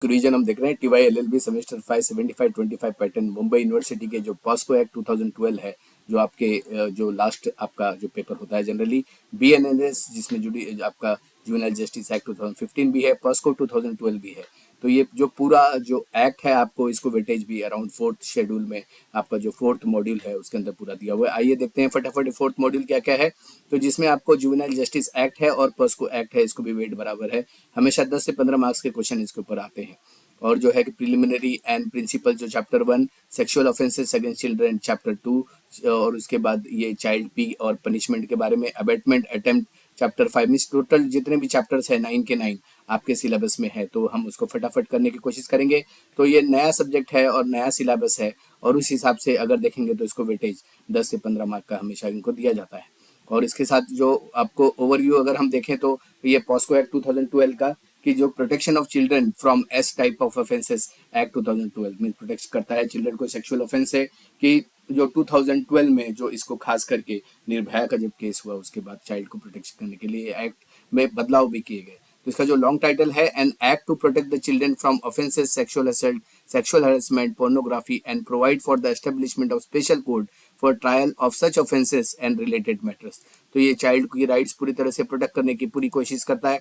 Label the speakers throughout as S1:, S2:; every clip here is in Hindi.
S1: रीजन हम देख रहे हैं TYLLB semester 575-25 pattern Mumbai university के जो पॉस्को एक्ट 2012 है, जो आपके जो लास्ट आपका जो पेपर होता है जनरली BNNS, जिसमें आपका जुवेनाइल जस्टिस एक्ट 2015 भी है, पॉस्को 2012 भी है। तो ये जो पूरा जो एक्ट है आपको इसको वेटेज भी अराउंड 4th शेड्यूल में आपका जो 4th मॉड्यूल है उसके अंदर पूरा दिया हुआ है। आइए देखते हैं फटाफट 4th मॉड्यूल क्या क्या है। तो जिसमें आपको जुवेनाइल जस्टिस एक्ट है और पॉस्को एक्ट है, इसको भी वेट बराबर है। हमेशा 10 से 15 मार्क्स के क्वेश्चन इसके ऊपर आते हैं। और जो है कि प्रिलिमिनरी एंड प्रिंसिपल जो chapter 1 sexual offences against children, chapter 2 और उसके बाद ये चाइल्ड पी और पनिशमेंट के बारे में, abetment attempt chapter 5, means total जितने भी चैप्टर्स है 9 के 9 आपके सिलेबस में है। तो हम उसको फटाफट करने की कोशिश करेंगे। तो ये नया सब्जेक्ट है और नया सिलेबस है, और उस हिसाब से अगर देखेंगे तो इसको वेटेज 10 से 15 मार्क का हमेशा इनको दिया जाता है। और इसके साथ जो आपको ओवरव्यू अगर हम देखें तो ये पॉस्को एक्ट 2012 का कि जो protection of children from S type of offences act 2012 में प्रोटेक्ट करता है चिल्ड्रन को सेक्सुअल ऑफेंस से, कि जो 2012 में जो इसको खास करके निर्भया का जब केस हुआ उसके बाद चाइल्ड को प्रोटेक्ट करने के लिए एक्ट में बदलाव भी किए गए। तो इसका जो लॉन्ग टाइटल है, an act to protect the children from offences sexual assault, sexual harassment, pornography and provide for the establishment of special courts for trial of such offences and related matters. तो ये चाइल्ड की राइट्स पूरी तरह से प्रोटेक्ट करने की पूरी कोशिश करता है।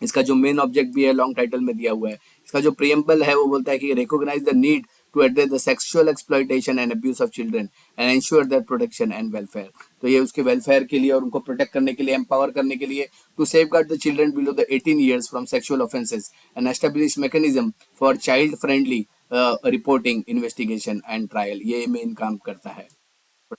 S1: इसका जो मेन ऑब्जेक्ट भी है लॉन्ग टाइटल में दिया हुआ है। इसका जो प्रियम्बल है वो बोलता है कि recognise the need to address the sexual exploitation and abuse of children and ensure their protection and welfare. तो ये उसके वेलफेयर के लिए और उनको प्रोटेक्ट करने के लिए, एम्पावर करने के लिए, to safeguard the children below the 18 years from sexual offences and establish mechanism for child friendly reporting, investigation and trial. ये मेन काम करता है।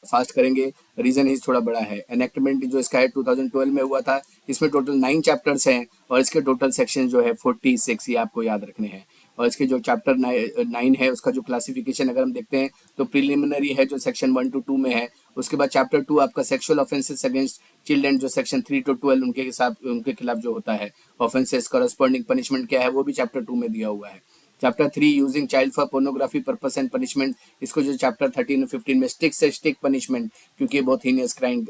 S1: फास्ट करेंगे, रीजन इज थोड़ा बड़ा है। एनेक्टमेंट जो इसका है 2012 में हुआ था। इसमें टोटल 9 चैप्टर्स हैं और इसके टोटल सेक्शन जो है 46, ये आपको याद रखने हैं। और इसके जो चैप्टर 9 है उसका जो क्लासिफिकेशन अगर हम देखते हैं तो प्रिलिमिनरी है जो सेक्शन 1 to 2 में है। उसके बाद चैप्टर 2 आपका सेक्सुअल ऑफेंसेस अगेंस्ट चिल्ड्रन जो सेक्शन 3 to 12 उनके खिलाफ जो होता है ऑफेंसेस, करस्पॉन्डिंग पनिशमेंट क्या है वो भी चैप्टर 2 में दिया हुआ है। Chapter 3 using child for pornography purpose and punishment, इसको जो चैप्टर 13 और 15 में स्टिक से स्टिक पनिशमेंट, क्योंकि बहुत हीनियस क्राइम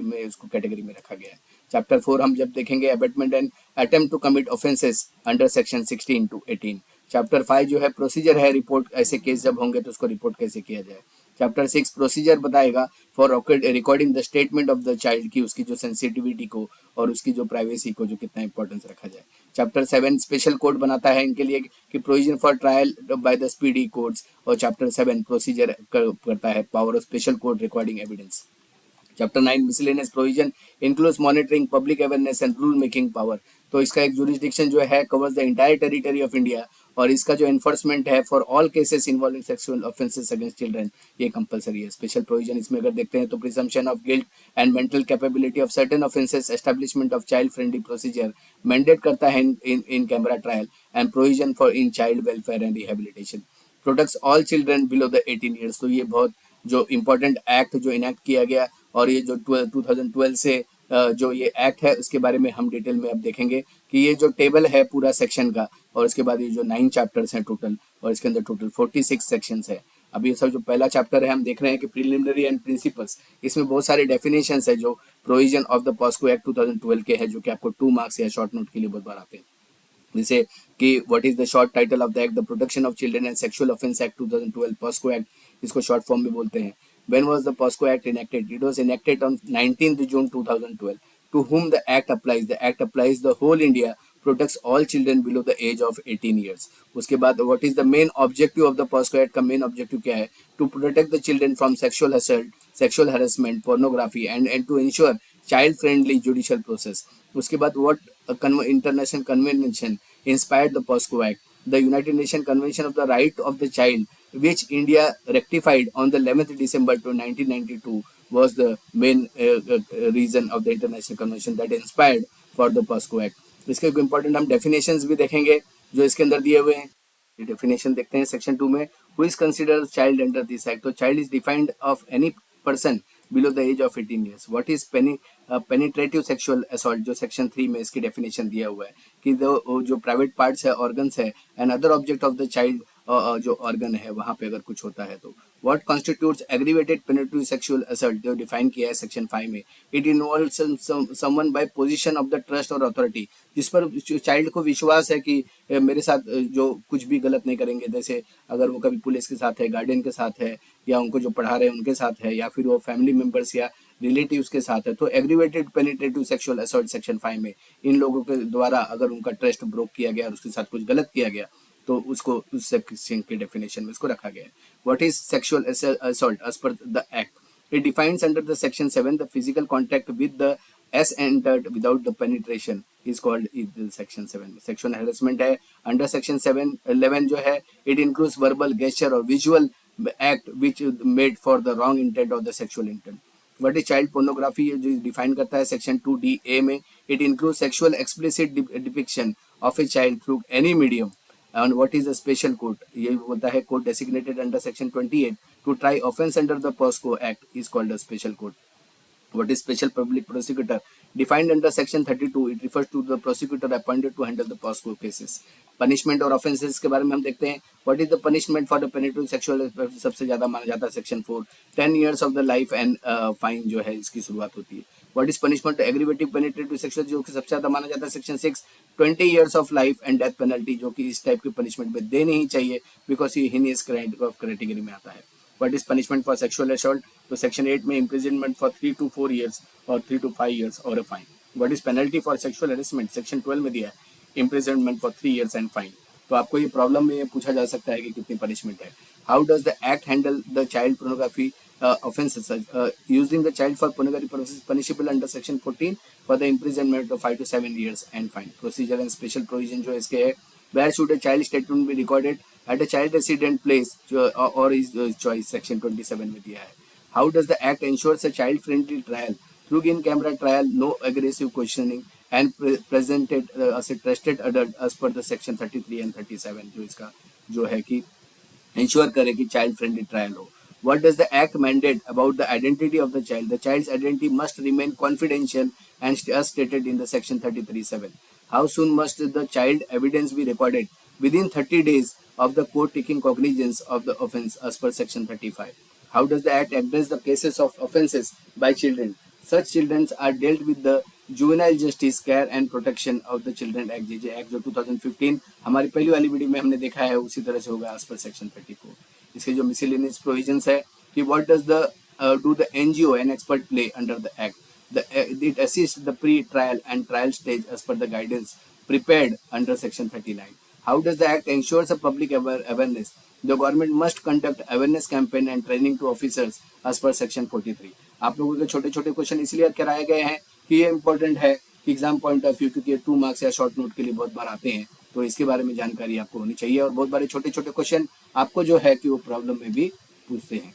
S1: में उसको कैटेगरी में रखा गया है। चैप्टर 4 हम जब देखेंगे abetment and attempt to commit offences under section 16 to 18। Chapter 5 जो है प्रोसीजर है, रिपोर्ट ऐसे केस जब होंगे तो उसको रिपोर्ट कैसे किया जाए। चैप्टर 6 प्रोसीजर बताएगा for recording the statement of the child की उसकी जो सेंसिटिविटी को और उसकी जो प्राइवेसी को जो कितना इंपॉर्टेंस रखा जाए। चैप्टर 7 स्पेशल कोड बनाता है इनके लिए कि provision for trial by the speedy codes, और चैप्टर 7 प्रोसीजर करता है power of special code recording evidence. Chapter 9 miscellaneous provision includes monitoring, public awareness and rule making power. तो इसका एक जुरिस्डिक्शन जो है covers the entire territory of India, और इसका जो एनफोर्समेंट है for all cases involving sexual offences against children, ये कंपलसरी है। स्पेशल प्रोविजन इसमें अगर देखते हैं तो presumption of guilt and mental capability of certain offences, establishment of child friendly procedure, mandate करता है in camera trial and provision for in child welfare and rehabilitation, protects all children below the 18 years. तो ये बहुत जो इम्पोर्टेंट एक्ट जो इनेक्ट किया गया, और ये जो 2012 से जो ये एक्ट है उसके बारे में हम डिटेल में अब देखेंगे कि ये जो टेबल है पूरा सेक्शन का, और उसके बाद ये जो 9 चैप्टर्स हैं टोटल, और इसके अंदर टोटल 46 सेक्शंस है। अब ये सब जो पहला चैप्टर है हम देख रहे हैं कि प्रिलिमिनरी एंड प्रिंसिपल्स, इसमें बहुत सारे डेफिनेशंस है जो provision of the POCSO act 2012 के हैं, जो कि आपको 2 मार्क्स या शॉर्ट नोट के लिए बहुत बार आते हैं। जैसे कि what is the short title of the act, the protection of children and sexual offence act 2012 POCSO act, इसको शॉर्ट फॉर्म में बोलते हैं। When was the POSCO Act enacted? It was enacted on 19th June 2012. To whom the Act applies? The Act applies the whole India, protects all children below the age of 18 years. उसके बाद what is the main objective of the POSCO Act का main objective क्या है? To protect the children from sexual assault, sexual harassment, pornography and to ensure child friendly judicial process. उसके बाद what international convention inspired the POSCO Act? The United Nations Convention of the Right of the Child, which India ratified on the 11th December 1992, was the main reason of the international convention that inspired for the POSCO Act. इसके इम्पोर्टेंट हम डेफिनेशंस भी देखेंगे जो इसके अंदर दिए हुए हैं। ये डेफिनेशन देखते हैं सेक्शन 2 में, who is considered child under this act. तो child is defined of any person below the age of 18 years. What is penetrative sexual assault, जो सेक्शन 3 में इसकी डेफिनेशन दिया हुआ है कि जो प्राइवेट पार्ट्स है, ऑर्गन्स है, and other object of the child, जो ऑर्गन है वहाँ पे अगर कुछ होता है तो what constitutes aggravated penetrative sexual assault जो डिफाइन किया है सेक्शन 5 में, it involves someone by position of the trust और अथॉरिटी, जिस पर चाइल्ड को विश्वास है कि मेरे साथ जो कुछ भी गलत नहीं करेंगे, जैसे अगर वो कभी पुलिस के साथ है, गार्डियन के साथ है, या उनको जो पढ़ा रहे हैं उनके साथ है, या फिर वो फैमिली मेंबर्स या रिलेटिव्स के साथ है, तो aggravated penetrative sexual assault section 5 में इन लोगों के द्वारा अगर उनका ट्रस्ट ब्रोक किया गया और उसके साथ कुछ गलत किया गया, तो उसको उस सेक्शन के डेफिनेशन में इसको रखा गया है। What is sexual assault as per the act? It defines under the section 7 the physical contact with the S entered without the penetration is called is section 7 में। सेक्सुअल हैरेसमेंट है अंडर सेक्शन 7-11 जो है, इट इंक्लूड्स वर्बल, गेस्चर और visual act which made for the wrong intent और the sexual intent. What is child pornography जो डिफाइन करता है सेक्शन 2D(a) में, it includes sexual explicit depiction of a child through any medium. And what is the special court? ये बोलता है court designated under section 28 to try offence under the POCSO act is called a special court. What is special public prosecutor? Defined under section 32, it refers to the prosecutor appointed to handle the POSCO cases. Punishment और offenses के बारे में हम देखते हैं। What is the punishment for the penetrative sexual? सबसे ज़्यादा माना जाता है section 4, 10 years of the life and fine जो है इसकी शुरुआत होती है। What is punishment to aggravated penetrative sexual जो कि सबसे ज़्यादा माना जाता है section 6, 20 years of life and death penalty जो कि इस टाइप की punishment में देनी ही चाहिए because ये heinous crime of category में आता है। What is punishment for sexual assault? तो सेक्शन 8 में imprisonment for 3 to 4 years और 3 to 5 years और a fine. What is penalty for sexual harassment? Section 12 में दिया है imprisonment for 3 years and fine. तो आपको ये प्रॉब्लम में ये पूछा जा सकता है कि कितनी पनिशमेंट है। How does the act handle the child pornography offenses? Using the child for pornography purposes punishable under section 14 for the imprisonment of 5 to 7 years and fine. Procedure and special provision जो इसके है, where should a child statement be recorded? At a child resident place or his choice, section 27 में दिया है। How does the act ensures a child friendly trial? Through in camera trial, no aggressive questioning and presented as a trusted adult as per the section 33 and 37 जो इसका जो है कि इंश्योर करे कि चाइल्ड फ्रेंडली ट्रायल हो। What does the act mandate about the identity of the child? The child's identity must remain confidential and as stated in the section 33(7). How soon must the child evidence be recorded? Within 30 days of the court taking cognizance of the offence as per section 35. How does the act address the cases of offences by children? Such children are dealt with the juvenile justice care and protection of the children act JJ act जो 2015 हमारी पहली वाली वीडियो में हमने देखा है, उसी तरह से होगा एज पर सेक्शन 34। इसके जो मिसलेनियस प्रोविजंस है कि what does the do the NGO and expert play under the act, it assist the pre trial and trial stage as per the guidance prepared under section 39। How does the act ensures a public awareness? The government must conduct awareness campaign and training to officers as per section 43। आप लोगों के छोटे छोटे क्वेश्चन इसलिए कराए गए हैं कि ये इंपॉर्टेंट है एग्जाम पॉइंट ऑफ व्यू, क्योंकि 2 मार्क्स या शॉर्ट नोट के लिए बहुत बार आते हैं, तो इसके बारे में जानकारी आपको होनी चाहिए। और बहुत बारे छोटे छोटे क्वेश्चन आपको जो है कि वो प्रॉब्लम में भी पूछते हैं।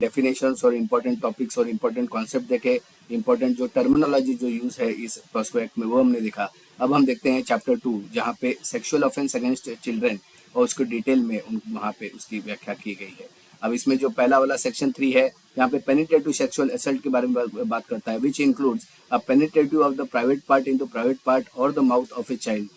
S1: डेफिनेशंस और इम्पोर्टेंट टॉपिक्स और इम्पोर्टेंट कॉन्सेप्ट देखे, इम्पोर्टेंट जो टर्मिनोलॉजी जो यूज है इस पॉस्को एक्ट में वो हमने देखा। अब हम देखते हैं चैप्टर 2 जहाँ पे सेक्सुअल ऑफेंस अगेंस्ट चिल्ड्रन और उसको डिटेल में वहाँ पे उसकी व्याख्या की गई है। अब इसमें जो पहला वाला सेक्शन 3 है यहाँ पे पेनिट्रेटिव सेक्सुअल असल्ट के बारे में बात करता है, which includes a penetrative of the private part in the private part और the mouth of a child,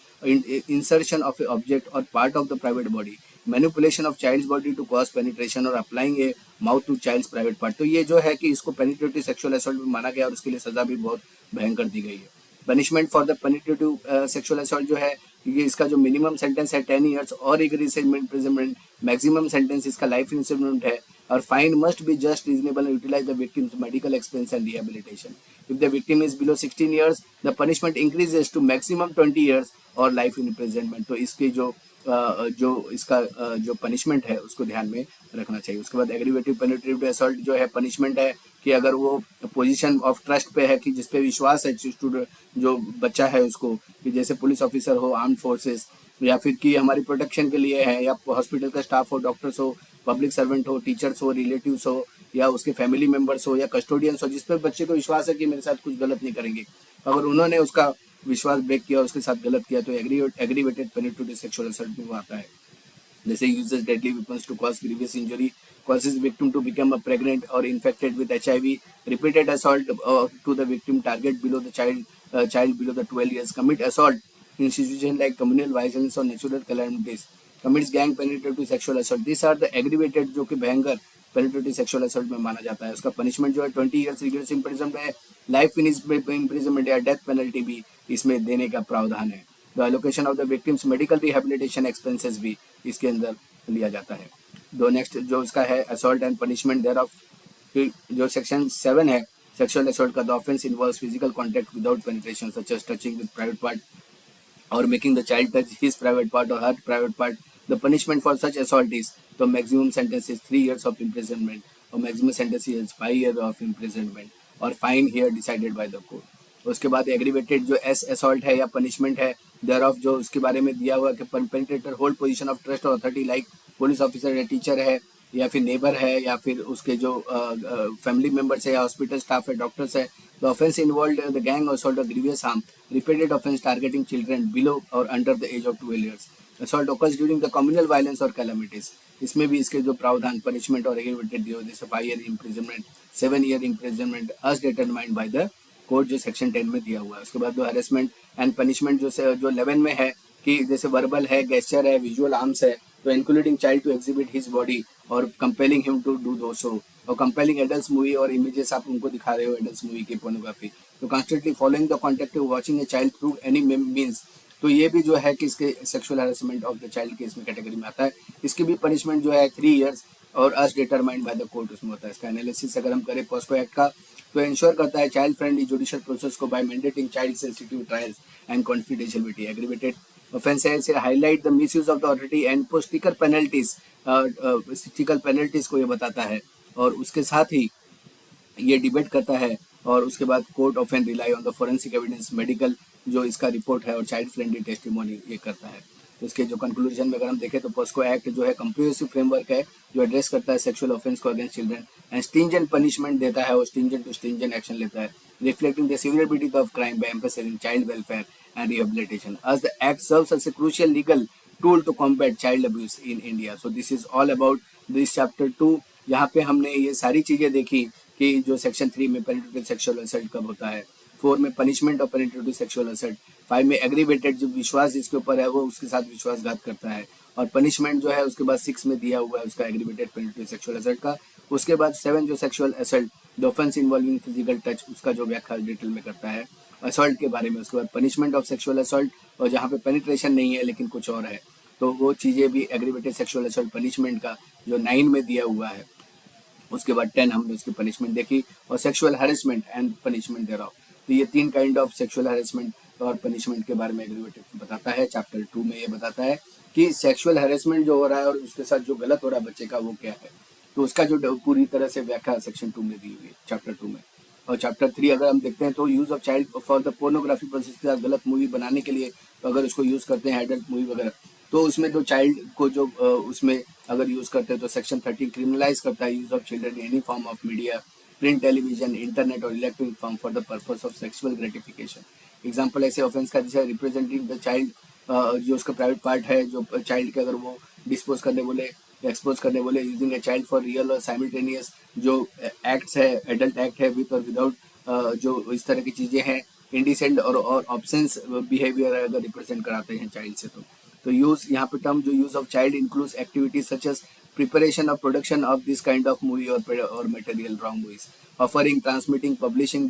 S1: insertion of a object और part of the private body, manipulation of child's body to cause penetration और applying a mouth to child's private part. तो ये जो है कि इसको पेनिट्रेटिव सेक्सुअल असल्ट में माना गया और उसके लिए सजा भी बहुत भयंकर दी गई है। Punishment for the penetrative sexual assault जो है ये इसका जो मिनिमम सेंटेंस है 10 इयर्स और एक इम्प्रिजनमेंट, मैक्सिमम सेंटेंस इसका लाइफ इम्प्रिजनमेंट है, और fine must be just reasonable and utilise the victim's medical expense and rehabilitation. If the victim is below 16 years the punishment increases to maximum 20 years और लाइफ इम्प्रिजनमेंट। तो इसकी जो इसका जो पनिशमेंट है उसको ध्यान में रखना चाहिए। उसके बाद एग्रीवेटिव पेनिट्रेटिव असॉल्ट जो है पनिशमेंट है कि अगर वो पोजीशन ऑफ ट्रस्ट पे है कि जिस पे विश्वास है स्टूडेंट जो बच्चा है उसको, कि जैसे पुलिस ऑफिसर हो, आर्म फोर्सेस, या फिर कि हमारी प्रोटेक्शन के लिए है, या हॉस्पिटल का स्टाफ हो, डॉक्टर्स हो, पब्लिक सर्वेंट हो, टीचर्स हो, रिलेटिव्स हो, या उसके फैमिली मेम्बर्स हो, या कस्टोडियंस हो, जिस पर बच्चे को विश्वास है कि मेरे साथ कुछ गलत नहीं करेंगे, अगर उन्होंने उसका विश्वास ब्रेक किया, उसके साथ गलत किया, तो एग्रीवेटेड पेनिट्रेटिव सेक्सुअल असल्ट में वो आता है। जैसे uses deadly weapons to cause grievous injury, causes victim to become a pregnant or infected with HIV, repeated assault to the victim, target below the child below the 12 years, commit assault in situations like communal violence or natural calamities, commits gang penetrative sexual assault। These are the aggravated जो कि भयंकर पेनिट्रेटिव सेक्सुअल असल्ट में माना जाता है। उसका पनिशमेंट जो है 20 ईयर्स रिगरस इम्प्रिजनमेंट है, लाइफ इम्प्रिजनमेंट या डेथ पेनल्टी भी इसमें देने का प्रावधान है। The allocation of the victim's medical rehabilitation expenses भी इसके अंदर लिया जाता है। दो नेक्स्ट जो इसका है assault and punishment thereof, जो सेक्शन 7 है सेक्सुअल असॉल्ट का, the offence involves physical contact without penetration such as touching with private part or making the child touch his private part or her private part. The punishment for such assault is, the maximum sentence is 3 years of imprisonment or maximum sentence is 5 years of imprisonment or fine here decided by the court. उसके बाद एग्रीवेटेड जो एस असॉल्ट है या पनिशमेंट है देयर ऑफ, जो उसके बारे में दिया हुआ कि penetrator hold position of trust और अथॉरिटी लाइक पुलिस ऑफिसर या टीचर है या फिर नेबर है या फिर उसके जो फैमिली मेंबर्स है या हॉस्पिटल स्टाफ है, डॉक्टर्स है। The offence involved the gang assault और grievous harm, repeated offence targeting children below और under the age of 12 years, assault occurs during the communal violence और कैलामिटीज। इसमें भी इसके जो प्रावधान पनिशमेंट और एग्रीवेटेड दिए जैसे 5 year imprisonment, 7 year imprisonment as determined by the court, जो सेक्शन 10 में दिया हुआ है। उसके बाद जो हेरेसमेंट एंड पनिशमेंट जो 11 में है कि जैसे वर्बल है, गेस्चर है, विजुअल आर्म्स है, तो including child to exhibit his body और compelling him to do do so, और कंपेलिंग एडल्ट्स मूवी और इमेजेस आप उनको दिखा रहे हो एडल्ट्स मूवी की पोर्नोग्राफी, तो constantly following the contact watching a child through any means, तो ये भी जो है कि इसके sexual harassment of the child के इसमें कैटेगरी में आता है। इसकी भी पनिशमेंट जो है 3 ईयर्स और as determined by the court उसमें होता है। इसका एनालिसिस अगर हम करें पॉस्को एक्ट का, तो इंश्योर करता है चाइल्ड फ्रेंडली जुडिशियल प्रोसेस को by mandating child sensitive trials and confidentiality. Aggravated offence है इसे highlight the misuse of the authority and post stricter penalties, stricter penalties को ये बताता है और उसके साथ ही ये डिबेट करता है। और उसके बाद court often rely on the forensic evidence, medical जो इसका रिपोर्ट है और चाइल्ड फ्रेंडली टेस्टिमोनी ये करता है। तो इसके जो कंक्लूजन में अगर हम देखें तो पॉस्को एक्ट जो है कंप्रिहेंसिव फ्रेमवर्क है जो एड्रेस करता है सेक्सुअल ऑफेंस को against children and stringent punishment देता है और स्टिंजेंट टू स्टिंजेंट एक्शन लेता है, reflecting the severity of crime by emphasising child welfare and rehabilitation as the act serves as a crucial legal tool to combat child abuse in India. So this is all about this chapter 2। यहाँ पे हमने ये सारी चीज़ें देखी कि जो सेक्शन 3 में पेनिट्रेटिव सेक्सुअल असल्ट कब होता है, 4 में punishment of penetrative sexual assault, 5 में एग्रीवेटेड जो विश्वास जिसके ऊपर है वो उसके साथ विश्वासघात करता है, और पनिशमेंट जो है उसके बाद 6 में दिया हुआ है उसका एग्रीवेटेड पेनिट्रेटिव सेक्सुअल असल्ट का। उसके बाद 7 जो sexual assault the offence involving physical touch, उसका जो व्याख्या डिटेल में करता है असॉल्ट के बारे में। उसके बाद पनिशमेंट ऑफ सेक्सुअल असॉल्ट, और जहाँ पे पेनिट्रेशन नहीं है लेकिन कुछ और है तो वो चीज़ें भी एग्रीवेटेड सेक्सुअल असॉल्ट पनिशमेंट का जो 9 में दिया हुआ है। उसके बाद 10 हमने उसकी पनिशमेंट देखी, और sexual harassment and punishment thereof, तो ये 3 काइंड ऑफ सेक्सुअल हैरेसमेंट और पनिशमेंट के बारे में एग्रीवेटेड बताता है। चैप्टर 2 में ये बताता है कि सेक्सुअल हैरेसमेंट जो हो रहा है और उसके साथ जो गलत हो रहा है बच्चे का वो क्या है, तो उसका जो पूरी तरह से व्याख्या सेक्शन 2 में दी हुई है चैप्टर 2 में। और चैप्टर 3 अगर हम देखते हैं तो use of child for the pornography process के साथ गलत मूवी बनाने के लिए, तो अगर उसको यूज़ करते हैं एडल्ट मूवी वगैरह, तो उसमें जो चाइल्ड को जो उसमें अगर यूज़ करते हैं तो सेक्शन 13 क्रिमिनलाइज करता है use of children in any form of media, print, television, internet और electronic form for the purpose of sexual gratification. Example ऐसे ऑफेंस का जैसे रिप्रेजेंटिंग द चाइल्ड, जो उसका प्राइवेट पार्ट है जो चाइल्ड के अगर वो डिस्पोज करने बोले, एक्सपोज करने बोले, using a child for real और साइमल्टेनियस जो एक्ट्स है, एडल्ट एक्ट है विद और विदाउट, जो इस तरह की चीज़ें हैं, इंडिसेंट और ऑब्सेंस बिहेवियर अगर रिप्रेजेंट कराते हैं चाइल्ड से, तो यूज़ यहाँ पे टर्म जो use of child includes activities such as preparation of production of this kind of movie or material wrong movies, offering, transmitting, publishing,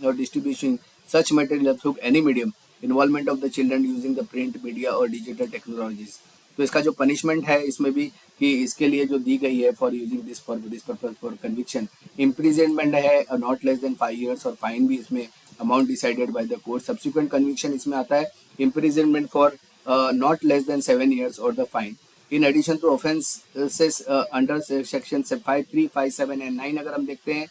S1: or distributing such material through any medium, involvement of the children using the print media or digital technologies। तो इसका जो पनिशमेंट है इसमें भी कि इसके लिए जो दी गई है for using this for this purpose for conviction, imprisonment है नॉट लेस देन 5 years और फाइन भी इसमें amount decided by the court. Subsequent conviction इसमें आता है imprisonment for not less than 7 years or the fine। In addition to offenses under section 5, 3, 5, 7 and 9 अगर हम देखते हैं,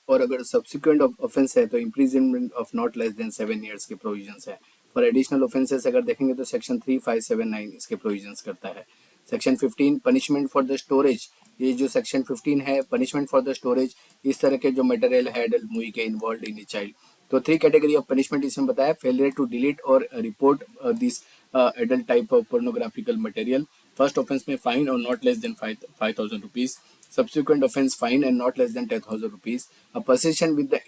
S1: और अगर सब्सिक्वेंट ऑफेंस है तो imprisonment of not less then 7 years के प्रोविजंस है। फॉर एडिशनल ऑफेंसेस अगर देखेंगे तो सेक्शन 3, 5, 7, 9 इसके प्रोविजंस करता है। Section 15 punishment for the storage, ये जो सेक्शन 15 है पनिशमेंट फॉर द स्टोरेज इस तरह के जो मटेरियल है एडल्ट मूवी के इन्वॉल्व इन ए चाइल्ड। तो 3 कैटेगरी ऑफ पनिशमेंट इसमें बताया, फेलियर टू डिलीट और report this adult type of pornographical material. First offence में फाइन और not less than 5,000 rupees, subsequent offense fine and not less than 10,000 rupees, a possession with the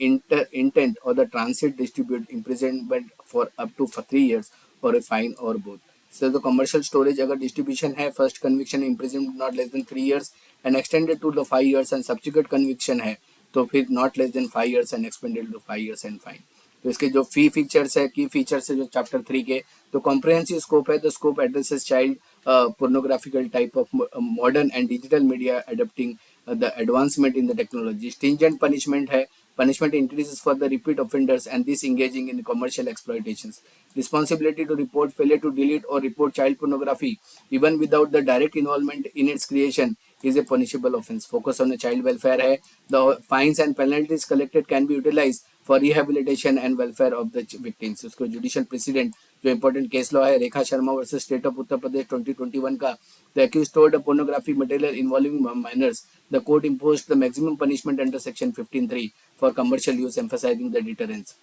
S1: intent or the transit distribute imprisonment for up to 3 years or a fine or both। So the commercial storage अगर distribution है, first conviction imprisoned not less than 3 years and extended to the 5 years and subsequent conviction है तो फिर not less than 5 years and expanded to 5 years and fine. तो इसके जो फी फीचर्स है, की फीचर्स है जो चैप्टर 3 के, तो कॉम्प्रिहेंसिव स्कोप है. The scope addresses child pornographical type of modern and digital media adapting the advancement in the technology. Stringent punishment है, punishment increases for the repeat offenders and this engaging in commercial exploitations. Responsibility to report, failure to delete or report child pornography even without the direct involvement in its creation is a punishable offense. Focus on the child welfare है. The fines and penalties collected can be utilized for rehabilitation and welfare of the victims. उसको जुडिशियल प्रेसिडेंट जो इंपॉर्टेंट केस लॉ है, Rekha Sharma versus state of Uttar Pradesh 2021 का, the accused stored pornography material involving minors. The court imposed the maximum punishment under section 15(3) for commercial use, emphasizing the deterrence.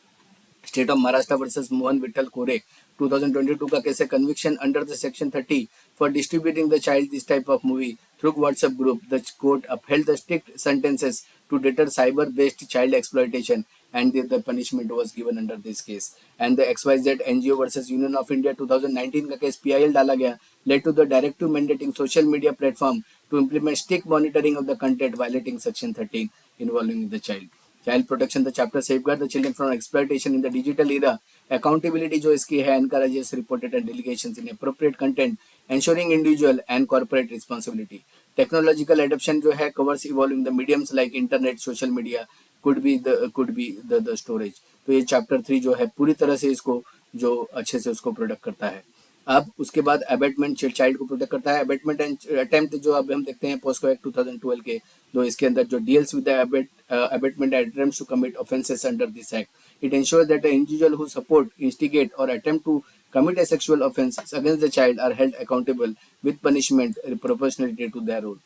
S1: State of Maharashtra versus Mohan Vithal Kore 2022 का केस है. Conviction under the section 30 for distributing the child this type of movie through WhatsApp group. The court upheld the strict sentences to deter cyber based child exploitation and the punishment was given under this case. And the XYZ NGO versus Union of India 2019 का केस PIL डाला गया, led to the directive mandating social media platform to implement strict monitoring of the content violating section 13 involving the child. Child protection, the chapter safeguard the children from exploitation in the digital era. Accountability जो इसकी है, encourages reported and delegations in appropriate content, ensuring individual and corporate responsibility. Technological adoption जो है covers evolving the mediums like internet, social media, could be the storage. तो ये चैप्टर 3 जो है पूरी तरह से इसको जो अच्छे से उसको प्रोटेक्ट करता है. अब उसके बाद अबेटमेंट चाइल्ड को प्रोटेक्ट करता है. अबेटमेंट एंड अटेम्प्ट जो अब हम देखते हैं पोस्को एक्ट 2012 के, तो इसके अंदर जो deals with abetment and attempts to commit offences under this act. It ensures that the individual who support, instigate और attempt to commit a sexual offense against the child are held accountable with punishment proportionally to their role.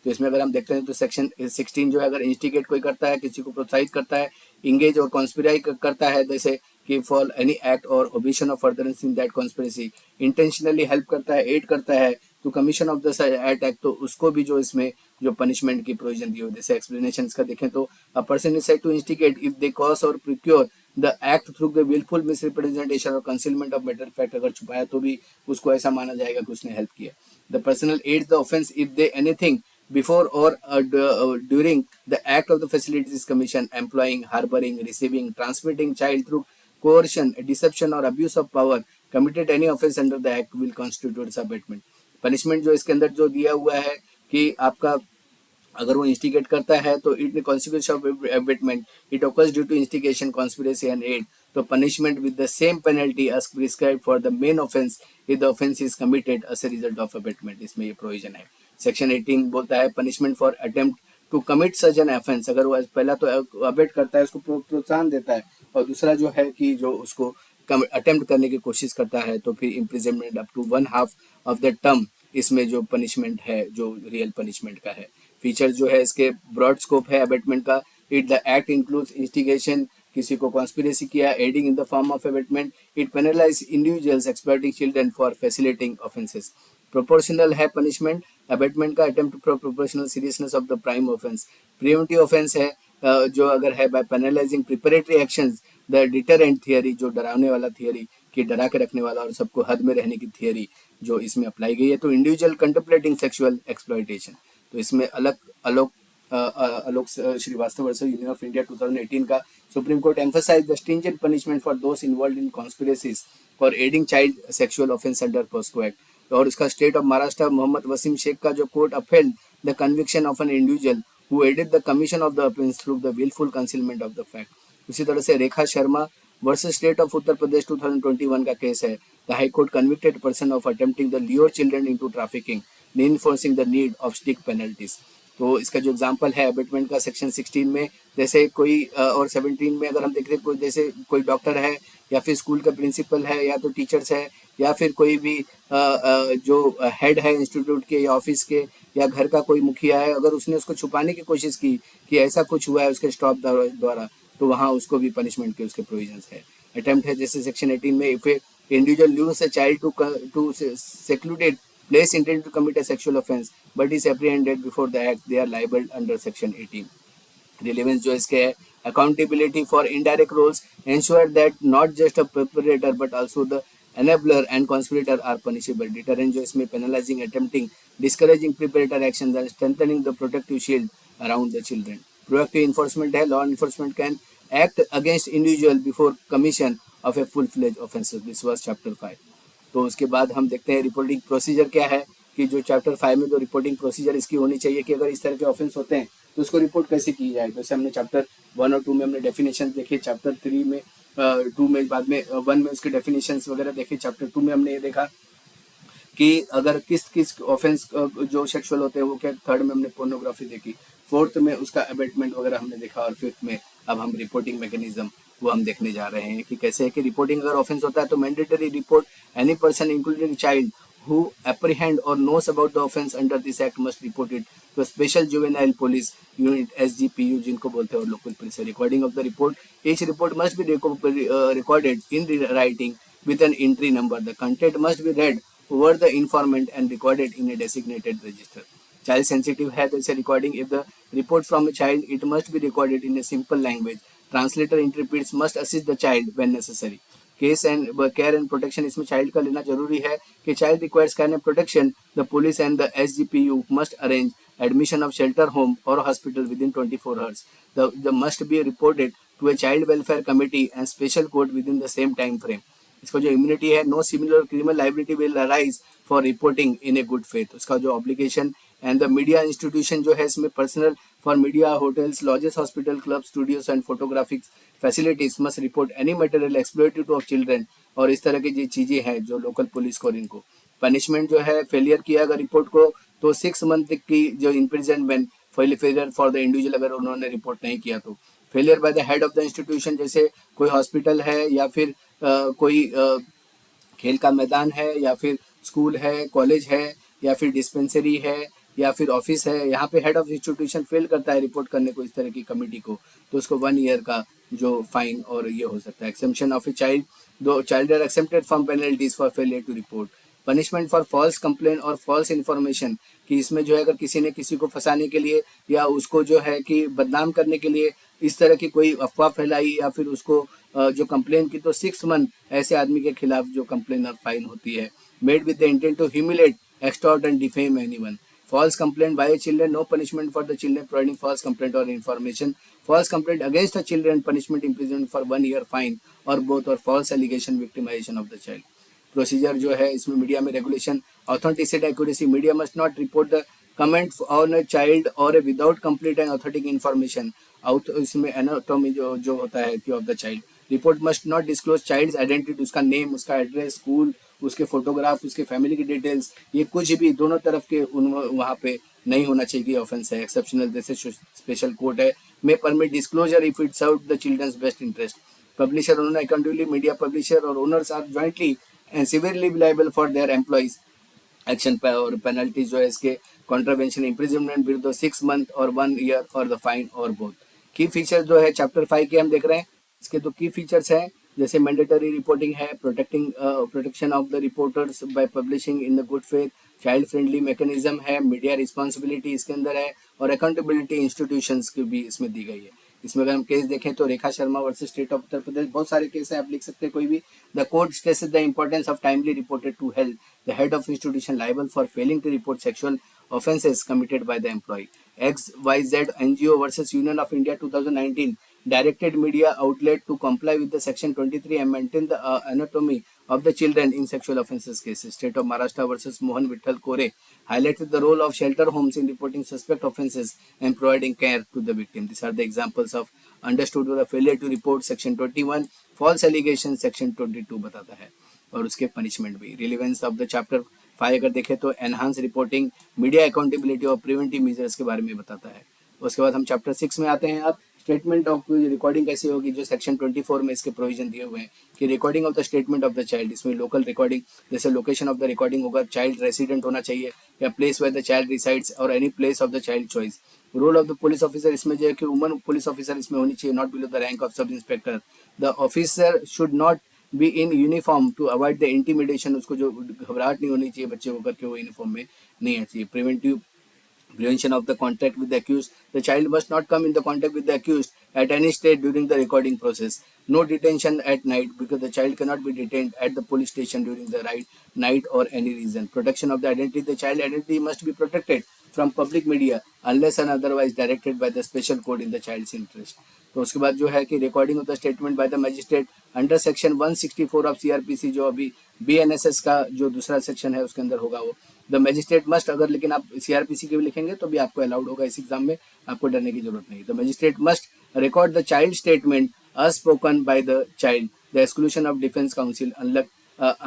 S1: तो इसमें अगर हम देखते हैं तो सेक्शन 16 जो है, अगर इंस्टिगेट कोई करता है, किसी को प्रोत्साहित करता है, इंगेज और कॉन्स्पिराई करता है, जैसे कि फॉर एनी एक्ट और omission of furtherance in that conspiracy, intentionally help करता है, एड करता है to commission of the act, तो उसको भी जो इसमें जो पनिशमेंट की प्रोविजन दी हो. जैसे एक्सप्लेनेशन का देखें तो a person is said to instigate if they cause और procure the act through the wilful misrepresentation और कंसीलमेंट ऑफ मैटर फैक्ट. अगर छुपाया तो भी उसको ऐसा माना जाएगा कि उसने हेल्प किया. The personal aids the offence if they anything before or during the act of the facilities commission, employing, harboring, receiving, transmitting child through coercion, deception or abuse of power, committed any offense under the act will constitute abatement. punishment जो इसके अंदर जो दिया हुआ है कि आपका अगर वो इंस्टिगेट करता है तो it consequence of abetment it occurs due to instigation, conspiracy and aid. तो punishment with the same penalty as prescribed for the main offence if the offence is committed as a result of abetment. इसमें ये प्रोविजन है. सेक्शन 18 बोलता है punishment for attempt to commit such an offence. अगर वो पहला तो अबेट करता है, उसको प्रोत्साहन देता है, और दूसरा जो है कि जो उसको अटेम्प्ट करने की कोशिश करता है, तो फिर imprisonment up to 1/2 of the term इसमें जो पनिशमेंट है जो रियल पनिशमेंट का है. फीचर जो है इसके ब्रॉड स्कोप है अबेटमेंट का. It the act includes instigation, किसी को कॉन्स्पिरेसी किया, aiding in the form of abetment. It penalise individuals exploiting children for facilitating offences. Proportional है पनिशमेंट अबेटमेंट का, attempt to proportional seriousness of the prime offence. Preventive offence है जो अगर है by penalising preparatory actions, the deterrent theory जो डराने वाला थियरी कि डरा के रखने वाला और सबको हद में रहने की थियरी जो इसमें अप्लाई गई है. तो इंडिविजुअल कंटेम्पलेटिंग सेक्सुअल एक्सप्लॉयटेशन, तो इसमें Alok Srivastava versus union of India 2018 का supreme court emphasise the stringent punishment for those involved in conspiracies for aiding child sexual offence under POCSO act. और इसका स्टेट ऑफ महाराष्ट्र मोहम्मद वसीम शेख का जो court upheld the conviction of an individual who aided the commission of the offence through the wilful concealment of the fact. उसी तरह से Rekha Sharma versus state of Uttar Pradesh 2021 का केस है. The high court convicted person of attempting the lure children into trafficking, reinforcing the need of strict penalties. तो इसका जो एग्जांपल है अबेटमेंट का सेक्शन 16 में, जैसे कोई और 17 में अगर हम देख रहे कोई जैसे कोई डॉक्टर है या फिर स्कूल का प्रिंसिपल है या तो टीचर्स है या फिर कोई भी जो हेड है इंस्टीट्यूट के या ऑफिस के या घर का कोई मुखिया है, अगर उसने उसको छुपाने की कोशिश की कि ऐसा कुछ हुआ है उसके स्टाफ द्वारा, तो वहाँ उसको भी पनिशमेंट के उसके प्रोविजंस है. अटेम्प्ट है जैसे सेक्शन 18 में, if individual lures a child to secluded place intended to commit a sexual offense but is apprehended before the act, they are liable under section 18. Relevance जो इसके है, accountability for indirect roles ensure that not just a perpetrator but also the enabler and conspirator are punishable. Deterrent जो इसमें penalizing, attempting, discouraging preparatory actions and strengthening the protective shield around the children. Proactive enforcement है, law enforcement can act against individual before commission of a full-fledged offenses. This was chapter 5. तो उसके बाद हम देखते हैं रिपोर्टिंग प्रोसीजर क्या है, कि जो चैप्टर 5 में जो रिपोर्टिंग प्रोसीजर इसकी होनी चाहिए कि अगर इस तरह के ऑफेंस होते हैं तो उसको रिपोर्ट कैसे की जाए। जैसे हमने चैप्टर 1 और 2 में हमने डेफिनेशन देखे, चैप्टर 3 में 2 में बाद में 1 में उसके डेफिनेशन वगैरह देखे, चैप्टर 2 में हमने ये देखा कि अगर किस किस ऑफेंस जो सेक्सुअल होते हैं वो क्या, थर्ड में हमने पोर्नोग्राफी देखी, फोर्थ में उसका अबेटमेंट वगैरह हमने देखा, और फिफ्थ में अब हम रिपोर्टिंग मैकेनिज्म वो हम देखने जा रहे हैं कि कैसे है कि रिपोर्टिंग अगर ऑफेंस होता है तो mandatory report any person including child who apprehend or knows about the offense under this act must report it to a special juvenile police unit SGPU जिनको बोलते हैं, और local police. Recording of the report, each report must be recorded in writing with an entry number. The content must be read over the informant and recorded in a designated register. Child sensitive है तो इसे recording, if the report from a child it must be recorded in a simple language. Translator interprets must assist the child when necessary. Case and care and protection, इसमें चाइल्ड का लेना जरूरी है कि child requires care and protection, the police and the SGPU must arrange admission of shelter home और hospital within 24 hours. The must be reported to a child welfare committee and special court within the same time frame. इसका जो इम्यूनिटी है, no similar criminal liability will arise for reporting in a good faith. उसका जो obligation and the media institution जो है इसमें personal for media, hotels, lodges, hospital, club, studios and photographic facilities must report any material exploitative of children. और इस तरह की जो चीजें हैं जो लोकल पुलिस को, इनको पनिशमेंट जो है, फेलियर किया अगर रिपोर्ट को तो 6 मंथ की जो imprisonment, failure for the individual अगर उन्होंने रिपोर्ट नहीं किया तो. Failure by the head of the institution, जैसे कोई हॉस्पिटल है या फिर कोई खेल का मैदान है या फिर स्कूल है, कॉलेज है या फिर डिस्पेंसरी है या फिर ऑफिस है, यहाँ पे हेड ऑफ इंस्टीट्यूशन फेल करता है रिपोर्ट करने को इस तरह की कमेटी को, तो उसको 1 ईयर का जो फाइन और ये हो सकता है. Exemption of a child, though child are excepted from penalties for failure to report. Punishment for false complaint और फॉल्स इन्फॉर्मेशन, कि इसमें जो है अगर किसी ने किसी को फंसाने के लिए या उसको जो है कि बदनाम करने के लिए इस तरह की कोई अफवाह फैलाई या फिर उसको जो कंप्लेन की, तो 6 मंथ ऐसे आदमी के खिलाफ जो कंप्लेन और फाइन होती है. Made with the intent to humiliate, extort and defame anyone. False complaint by a children, no punishment for the children providing false complaint or information. False complaint against the children, punishment imprisonment for 1 year, fine or both, or false allegation, victimization of the child. Procedure जो है इसमें मीडिया में regulation, authenticity, accuracy, media must not report the comment on a child और without complete and authentic information. इसमें एनाटॉमी जो होता है of the child. Report must not disclose child identity, उसका नेम, उसका एड्रेस, स्कूल, उसके फोटोग्राफ, उसके फैमिली की डिटेल्स, ये कुछ भी दोनों तरफ के वहाँ पे नहीं होना चाहिए कि ऑफेंस है. एक्सेप्शनल जैसे स्पेशल कोर्ट है, may permit disclosure if it serve the children's best interest. Publisher owner accountably, media publisher और owners are jointly and severely liable for their employees action पे. और पेनल्टी जो है इसके कॉन्ट्रावेंशन, इम्प्रिजनमेंट विद 6 मंथ और 1 ईयर और द फाइन और बोथ. की फीचर्स जो है चैप्टर 5 के हम देख रहे हैं, इसके तो की फीचर्स हैं जैसे मैंडेटरी रिपोर्टिंग है, protection of the reporters by publishing in the good faith, child friendly mechanism है, मीडिया रिस्पॉन्सिबिलिटी इसके अंदर है, और अकाउंटेबिलिटी इंस्टीट्यूशंस की भी इसमें दी गई है. इसमें अगर हम केस देखें तो रेखा Sharma versus state of Uttar प्रदेश, बहुत सारे केस हैं, आप लिख सकते हैं कोई भी. The court stresses the importance of timely reported to health, the head of institution liable for failing to report sexual offenses committed by the employee. XYZ NGO versus Union of India 2019 directed media outlet to comply with the section 23 and maintain the anatomy of the children in sexual offences cases. State of Maharashtra versus Mohan Vittal Kore highlighted the role of shelter homes in reporting suspect offences and providing care to the victim. These are the examples of understood with a failure to report section 21, false allegations section 22 बताता है, और उसके पनिशमेंट भी. रिलेवेंस ऑफ द चैप्टर 5 अगर देखें तो एनहांस रिपोर्टिंग, मीडिया अकाउंटेबिलिटी और प्रिवेंटिव मेजर्स के बारे में बताता है. उसके बाद हम चैप्टर 6 में आते हैं. अब स्टेटमेंट ऑफ रिकॉर्डिंग कैसे होगी, जो सेक्शन 24 में इसके प्रोविजन दिए हुए हैं कि recording of the statement of the child, इसमें लोकल रिकॉर्डिंग, जैसे लोकेशन ऑफ द रिकॉर्डिंग होगा, चाइल्ड रेसिडेंट होना चाहिए या place where the child resides और any place of the child choice. Role of the police officer, इसमें जो है कि वुमन पुलिस ऑफिसर इसमें होनी चाहिए, not below the rank of sub inspector. The officer should not be in uniform to avoid the intimidation, उसको जो घबराहट नहीं होनी चाहिए बच्चे को करके वो यूनिफॉर्म में नहीं आना चाहिए. Prevention of the contact with the accused, the child must not come in the contact with the accused at any stage during the recording process. No detention at night because the child cannot be detained at the police station during the night or any reason. Protection of the identity. The child identity must be protected from public media unless and otherwise directed by the special code in the child's interest. तो उसके बाद जो है कि recording of the statement by the magistrate under section 164 of CrPC, जो अभी बीएनएसएस का जो दूसरा सेक्शन है उसके अंदर होगा वो द मजिस्ट्रेट मस्ट, अगर लेकिन आप सीआरपीसी के भी लिखेंगे तो भी आपको अलाउड होगा इस एग्जाम में, आपको डरने की जरूरत नहीं. The magistrate must record the child statement as spoken by the child, the exclusion of defense counsel,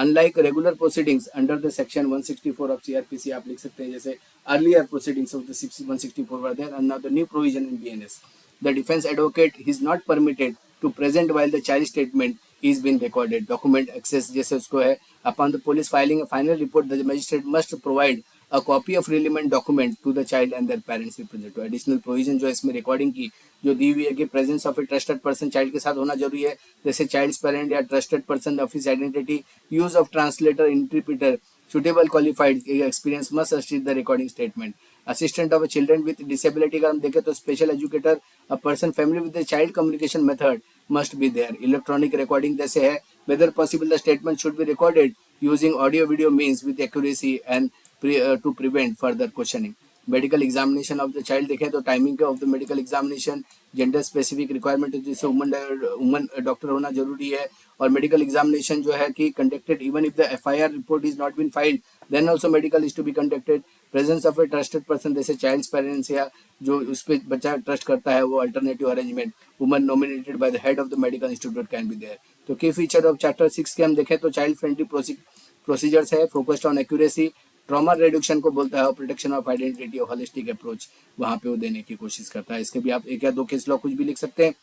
S1: unlike regular proceedings under the section 164 of CRPC. आप लिख सकते हैं जैसे earlier proceedings of the 164 were there and now the new provision in BNS. The defense advocate is not permitted to present while the child statement is being recorded. Document access जैसे उसको है, upon the police filing a final report, the magistrate must provide a copy of relevant document to the child and their parents representative. Additional provision जो है इसमें रिकॉर्डिंग की जो दी हुई है कि presence of a trusted person child के साथ होना जरूरी है, जैसे चाइल्ड्स पेरेंट या trusted person of his identity, use of translator, interpreter, suitable qualified experience must assist the recording statement. Assistant of children with disability अगर हम देखें तो special educator, a person familiar with the child communication method must be there. Electronic recording जैसे है, whether possible the statement should be recorded using audio video means with accuracy and to prevent further questioning. Medical examination of the child देखें तो timing of the medical examination, gender specific requirement जैसे वुमन डॉक्टर होना जरूरी है, और मेडिकल एग्जामिनेशन जो है कि conducted even if the FIR report is not been filed then also medical is to be conducted. Presence of a trusted person जैसे चाइल्ड्स पेरेंट्स या जो उस पर बच्चा ट्रस्ट करता है वो alternative arrangement, woman nominated by the head of the medical institute can be there. तो की फीचर ऑफ चैप्टर 6 के हम देखें तो चाइल्ड फ्रेंडली प्रोसीजर्स है, focused on accuracy, trauma reduction को बोलता है, और प्रोटेक्शन ऑफ आइडेंटिटी और होलिस्टिक अप्रोच वहाँ पे वो देने की कोशिश करता है. इसके भी आप एक या दो केस लॉ कुछ भी लिख सकते हैं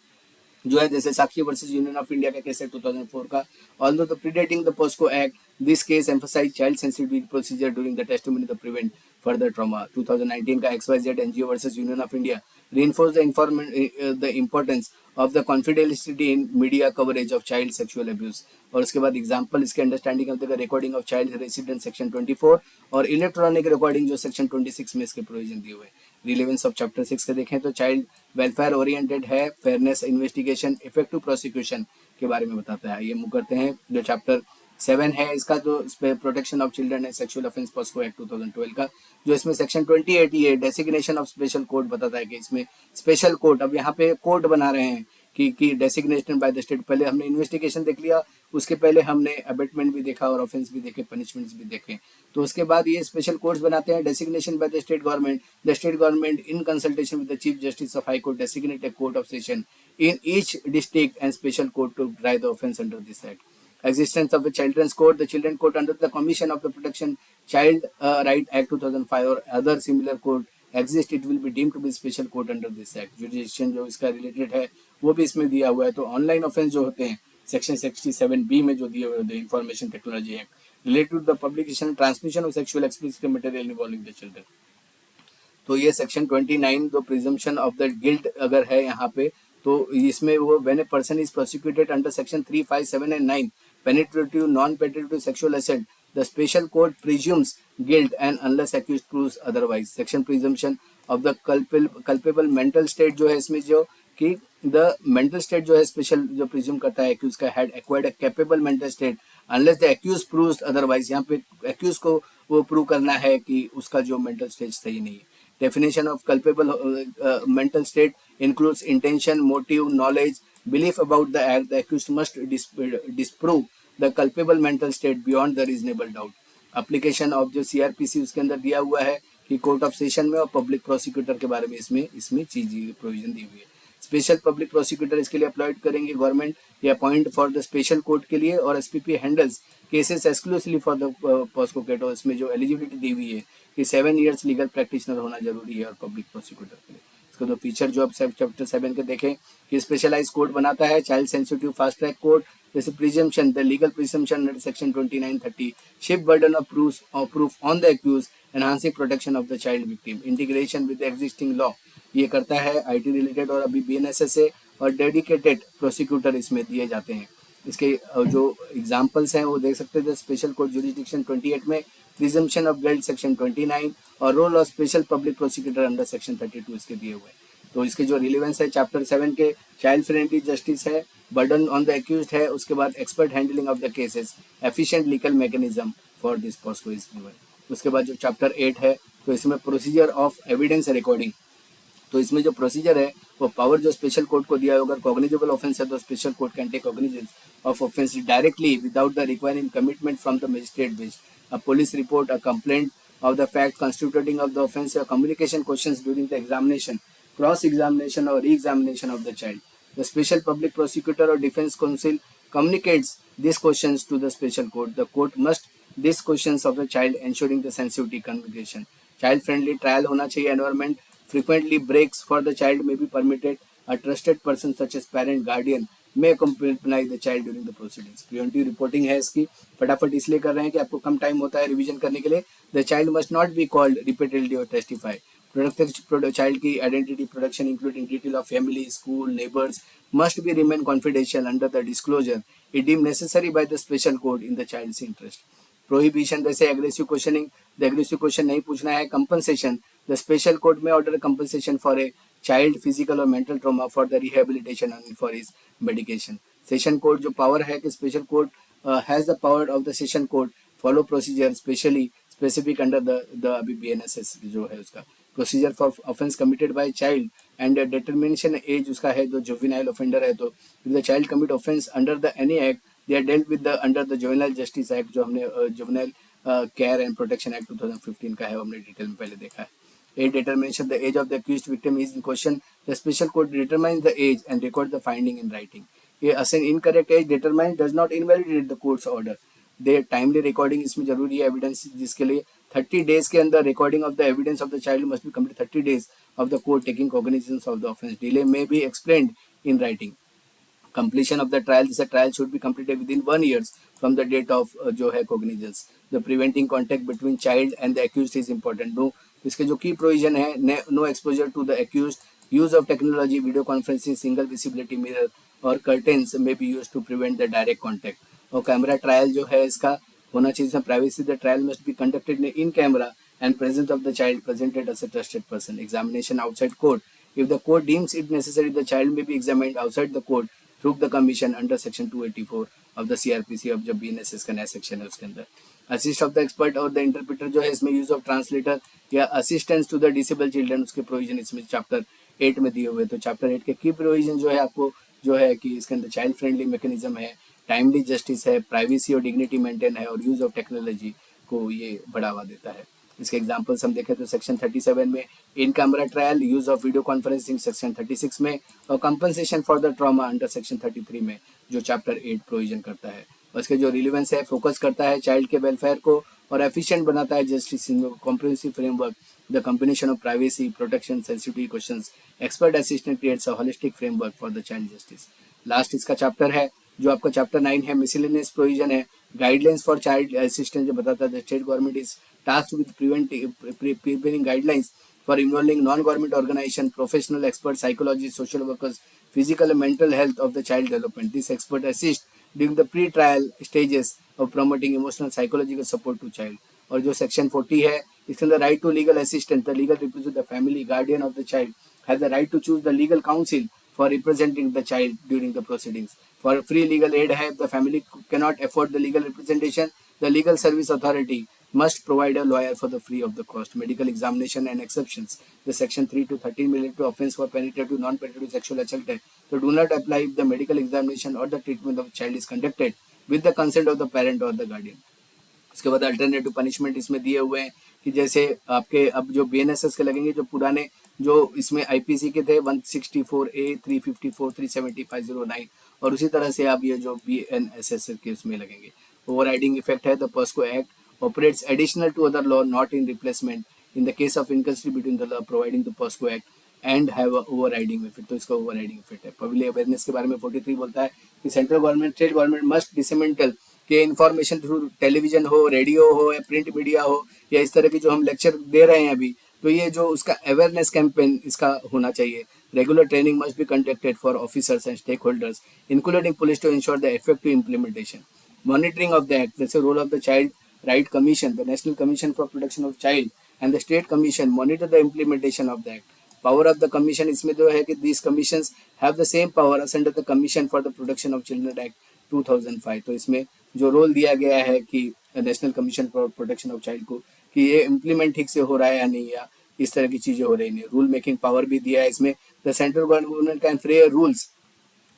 S1: जो है, जैसे Sakshi versus union of India का केस है 2004 का. Although the predating the POCSO act, this case emphasise child sensitivity procedure during the testimony to prevent further trauma. 2019 का XYZ NGO versus union of India reinforce the importance of the confidentiality in media coverage of child sexual abuse. और उसके बाद एग्जाम्पल इसके understanding of the recording of child resident section 24 और इलेक्ट्रॉनिक रिकॉर्डिंग जो सेक्शन 26 में इसके प्रोविजन दिए हुए. रिलेवेंस ऑफ चैप्टर 6 के देखें तो चाइल्ड वेलफेयर ओरिएंटेड है, फेयरनेस इन्वेस्टिगेशन, इफेक्टिव प्रोसिक्यूशन के बारे में बताता है. ये मूव करते हैं जो चैप्टर 7 है इसका, जो protection of children and sexual offence POCSO act 2012 का, जो इसमें सेक्शन 28 ये डेसिग्नेशन ऑफ स्पेशल कोर्ट बताता है कि इसमें स्पेशल कोर्ट, अब यहाँ पे कोर्ट बना रहे हैं कि डेसिग्नेशन बाय द स्टेट. पहले हमने इन्वेस्टिगेशन देख लिया, उसके पहले हमने अबेटमेंट भी देखा और ऑफेंस भी देखे, पनिशमेंट्स भी देखे, तो उसके बाद ये स्पेशल कोर्ट्स बनाते हैं. Designation by the state government in consultation with the chief justice of high court designate a court of session in each district and special court to try the offence under this act. Existence of the Children's Court, the Children Court under the Commission of the Protection Child Right Act 2005 or other similar court exist, it will be deemed to be special court under this act. Jurisdiction जो इसका रिलेटेड है वो भी इसमें दिया हुआ है. तो ऑनलाइन ऑफेंस जो होते हैं सेक्शन 67B में जो दिए हुए होते हैं, information technology act related to the publication transmission of sexual explicit material involving the children. तो ये सेक्शन 29 जो प्रिजम्पशन ऑफ द गिल्ट अगर है यहाँ पे, तो इसमें वो when a person is prosecuted under section 3, 5, 7 and 9 penetrative, non-penetrative sexual assault, the special court presumes guilt and unless accused proves otherwise. Section presumption of the culpable mental state जो है इसमें जो कि the mental state जो है स्पेशल जो प्रिज्यूम करता है कि उसका had acquired a capable mental state unless the accused proves otherwise. यहाँ पे accused को वो प्रूव करना है कि उसका जो mental state सही नहीं है. Definition of culpable mental state includes intention, motive, knowledge, belief about the act. The accused must disprove the culpable mental state beyond the reasonable doubt. Application of जो CRPC उसके अंदर दिया हुआ है कि कोर्ट ऑफ सेशन में और पब्लिक प्रोसिक्यूटर के बारे में इसमें चीज प्रोविजन दी हुई है. स्पेशल पब्लिक प्रोसिक्यूटर इसके लिए अप्लॉयड करेंगे गवर्नमेंट या appoint for the special court के लिए, और SPP handles cases exclusively for the POCSO केटो. इसमें जो एलिजिबिलिटी दी हुई है कि 7 years लीगल प्रैक्टिशनर होना जरूरी है और पब्लिक प्रोसिक्यूटर के लिए. इसका जो फीचर जो अब चैप्टर 7 के देखें कि स्पेशलाइज कोर्ट बनाता है, child sensitive fast track court, जैसे presumption the legal presumption under section 2930, shift burden of proof on the accuse, enhancing protection of the child victim, integration with the existing law ये करता है IT रिलेटेड, और अभी BNSS से और डेडिकेटेड प्रोसिक्यूटर इसमें दिए जाते हैं. इसके जो एग्जाम्पल्स हैं वो देख सकते हैं. स्पेशल कोर्ट जुरिडिक्शन 28 में प्रिजम्पशन ऑफ गिल्ट सेक्शन 29 और role of special public prosecutor under section 32 इसके दिए हुए हैं. तो इसके जो रिलेवेंस है चैप्टर 7 के, चाइल्ड फ्रेंडली जस्टिस है, बर्डन ऑन द एक्यूज्ड है, उसके बाद expert handling of the cases, efficient legal mechanism for this POCSO is given. उसके बाद जो चैप्टर 8 है तो इसमें प्रोसीजर ऑफ एविडेंस रिकॉर्डिंग, तो इसमें जो प्रोसीजर है वो पावर जो स्पेशल कोर्ट को दिया है, अगर कॉग्निजेबल ऑफेंस है तो special court can take cognizance of offence directly without the requiring commitment from the magistrate based a police report, a complaint of the fact constituting of the offense, or communication questions during the examination, cross-examination or re-examination of the child. The special public prosecutor or defense counsel communicates these questions to the special court. The court must these questions of the child, ensuring the sensitivity communication. Child-friendly trial होना चाहिए environment. Frequently breaks for the child may be permitted. A trusted person such as parent, guardian may accompany the child during the proceedings. Preventive reporting है इसकी, फटाफट इसलिए कर रहे हैं कि आपको कम टाइम होता है रिवीजन करने के लिए. The child must not be called repeatedly और टेस्टिफाई. प्रोडक्टिव चाइल्ड की identity production including detail of family, school, neighbours must be remain confidential under the disclosure it deemed necessary by the special court in the child's interest. Prohibition जैसे aggressive questioning, the aggressive question नहीं पूछना है. कंपनसेशन, द स्पेशल कोर्ट में order compensation for a child physical और mental trauma for the rehabilitation and for his medication. Session court जो पावर है कि special court has the power of the session court follow procedure specially specific under the अभी BNSS जो है उसका procedure for offence committed by child and determination as उसका है जो जुवेनाइल ऑफेंडर है. तो the child commit offence under the any act they are dealt with the under the juvenile justice act, जो हमने juvenile care and protection act 2015 का है, हमने डिटेल में पहले देखा है. Age determination, the age of the accused victim is in question. The special court determines the age and records the finding in writing. As an incorrect age determined does not invalidate the court's order. The timely recording इसमें जरूरी है एविडेंस, जिसके लिए 30 days के अंदर recording of the evidence of the child must be complete 30 days of the court taking cognizance of the offence. Delay may be explained in writing. Completion of the trial, this trial should be completed within 1 year from the date of जो है cognizance. The preventing contact between child and the accused is important. No, इसके जो की प्रोविजन है, no exposure to the accused, use of technology, video conferencing, single visibility mirror और curtains may be used to prevent the direct contact. और कैमरा ट्रायल जो है इसका होना चाहिए इसमें privacy. The trial must be conducted in camera and presence of the child presented as a trusted person. Examination outside court. If the court deems it necessary, the child may be examined outside the court through the commission under section 284 of the CRPC of जो BNSS का नया सेक्शन है उसके अंदर. असिस्ट ऑफ द एक्सपर्ट और द इंटरप्रेटर जो है इसमें यूज ऑफ ट्रांसलेटर या assistance to the disable children, उसके प्रोविजन इसमें चैप्टर 8 में दिए हुए. तो चैप्टर 8 के की प्रोविजन जो है आपको जो है कि इसके अंदर चाइल्ड फ्रेंडली मैकेनिज्म है, टाइमली जस्टिस है, प्राइवेसी और डिग्निटी मेंटेन है और यूज ऑफ टेक्नोलॉजी को ये बढ़ावा देता है. इसके एग्जांपल्स हम देखें तो सेक्शन 37 में in camera trial, use of video conferencing section 36 में, और compensation for the trauma under section 33 में जो चैप्टर 8 प्रोविजन करता है. और इसके जो रिलेवेंस है, फोकस करता है चाइल्ड के वेलफेयर को और एफिशिएंट बनाता है justice in comprehensive framework. The combination of privacy protection sensitive questions expert assistant creates a holistic framework for the child justice. Last इसका चैप्टर है जो आपका चैप्टर 9 है, मिसलेनियस प्रोविजन है, गाइडलाइंस फॉर चाइल्ड असिस्टेंट जो बताता है the state government is tasked with preparing guidelines for involving non-government organization, professional experts, psychologists, social workers, physical and mental health of the child development. This expert assist during the pre-trial stages of promoting emotional psychological support to child. और जो सेक्शन 40 है इसके अंदर right to legal assistant, the legal represent the family, guardian of the child has the right to choose the legal counsel for representing the child during the proceedings. For free legal aid है, the family cannot afford the legal representation, the legal service authority must provide a lawyer for the free of the cost. Medical examination and exceptions. The section 3 to 13 related to offence for penetrative, non-penetrative sexual assault है, so do not apply if the medical examination or the treatment of the child is conducted with the consent of the parent or the guardian. उसके बाद अल्टरनेटिव पनिशमेंट इसमें दिए हुए हैं कि जैसे आपके अब जो BNSS के लगेंगे, जो पुराने जो इसमें IPC के थे 164A, 354, 370, 509, और उसी तरह से आप ये जो BNSS के उसमें लगेंगे. ओवरराइडिंग इफेक्ट है, the POSCO act operates additional to other law not in replacement in the case of inconsistency between the law providing the POSCO act and have overriding effect. तो इसका ओवरराइडिंग इफेक्ट है. पब्लिक अवेयरनेस के बारे में 43 बोलता है कि central government state government must disseminate कि इन्फॉर्मेशन थ्रू टेलीविजन हो, रेडियो हो या प्रिंट मीडिया हो या इस तरह की जो हम लेक्चर दे रहे हैं अभी, तो ये जो उसका अवेयरनेस कैंपेन इसका होना चाहिए. Regular training must be conducted for officers and stakeholders including police to ensure the effective implementation. Monitoring of the act, जैसे role of the child right commission, the national commission for protection of child and the state commission monitor the implementation of the act. Power of the commission इसमें जो है कि this commissions have the same power as under the commission for the protection of children act 2005। तो इसमें जो रोल दिया गया है कि national commission for protection of child को, कि ये इम्प्लीमेंट ठीक से हो रहा है या नहीं, या इस तरह की चीज़ें हो रही नहीं। रूल मेकिंग पावर भी दिया है इसमें। The central government can frame rules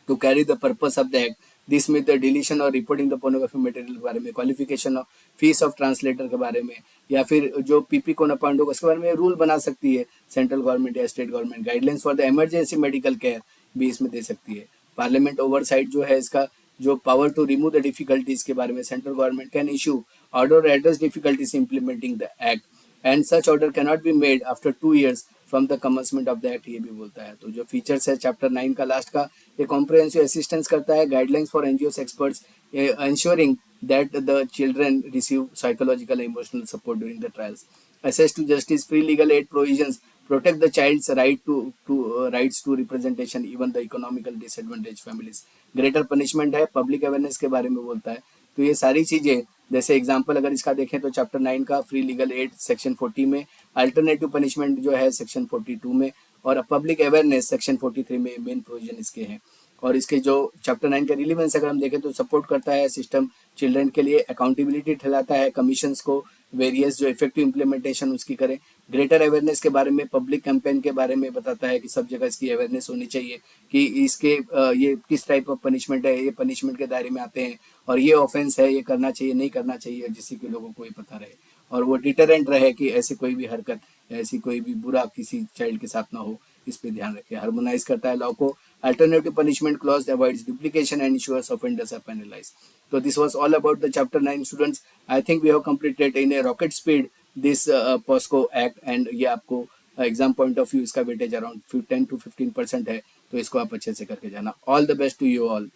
S1: to carry the purpose of the act, this में द डिलीशन और रिपोर्टिंग द पोर्नोग्राफी मटेरियल के बारे में, qualification of fees of translator के बारे में, या फिर जो पीपी कौन अपॉइंट होगा उसके बारे में रूल बना सकती है सेंट्रल गवर्नमेंट या state government. Guidelines for the emergency medical care भी इसमें दे सकती है। पार्लियामेंट ओवरसाइट जो है इसका, जो power to remove the difficulties के बारे में, central government can issue order address difficulties implementing the act and such order can not be made after 2 years from the commencement of the act, ये भी बोलता है। तो जो फीचर्स है चैप्टर 9 का लास्ट का, ये कॉम्प्रिहेंसिव असिस्टेंस करता है, guidelines for NGOs experts ensuring that the children receive psychological and emotional support during the trials, access to justice, free legal aid provisions, protect the child's rights to representation, even the economical disadvantaged families, greater punishment है, public awareness के बारे में बोलता है। तो ये सारी चीज़ें, जैसे एग्जाम्पल अगर इसका देखें तो चैप्टर 9 का फ्री लीगल एड सेक्शन 40 में, अल्टरनेटिव पनिशमेंट जो है सेक्शन 42 में, और पब्लिक अवेयरनेस सेक्शन 43 में मेन प्रोविजन इसके हैं। और इसके जो चैप्टर 9 का रिलीवेंस अगर हम देखें तो सपोर्ट करता है सिस्टम चिल्ड्रन के लिए, अकाउंटेबिलिटी ठहराता है कमीशंस को, वेरियस जो इफेक्टिव इंप्लीमेंटेशन उसकी करें, ग्रेटर अवेयरनेस के बारे में, पब्लिक कैंपेन के बारे में बताता है कि सब जगह इसकी अवेयरनेस होनी चाहिए कि इसके ये किस टाइप ऑफ पनिशमेंट है, ये पनिशमेंट के दायरे में आते हैं, और ये ऑफेंस है, ये करना चाहिए नहीं करना चाहिए, जिससे कि लोगों को ये पता रहे और वो डिटरेंट रहे कि ऐसी कोई भी हरकत, ऐसी कोई भी बुरा किसी चाइल्ड के साथ ना हो, इस पे ध्यान रखें। हार्मोनाइज करता है लॉ को, alternative punishment clause avoids duplication and ensures offenders are penalised. तो this was all about the chapter 9 students. I think we have completed in a rocket speed this POCSO act, and ये आपको एग्जाम पॉइंट ऑफ व्यू इसका वेटेज अराउंड 10 to 15% है, तो इसको आप अच्छे से करके जाना। All the best to you all.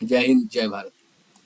S1: जय हिंद, जय भारत।